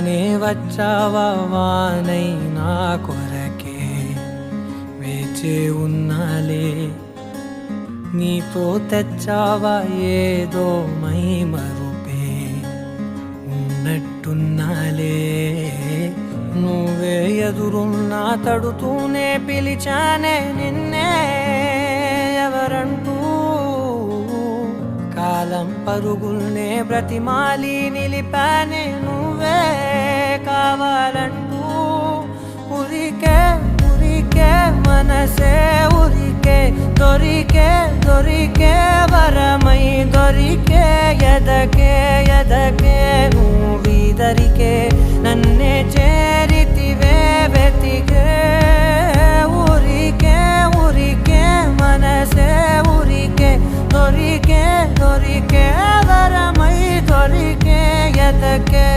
రానే వచ్చావా వానై నా కొరకే వేచే ఉన్నాలే నీతో తెచ్చావా ఏదో మై మరుపే ఉన్నట్టున్నాలే నువ్వే ఎదురున్నా తడుతూనే పిలిచానే నిన్నే ఎవరంటూ కాలం పరుగుల్నే బ్రతిమాలి నిలిపానే నువ్వే కావాలంటూ ఉరికే ఉరికే మనసే ఉరికే దొరికే దొరికే వరమై దొరికే ఎదకే ఎదకే నువ్విదరికే నన్నే చేరితివే వెతికే ఉరికే ఉరికే మనసే ఉరికే దొరికే దొరికే వరమై దొరికే ఎదకే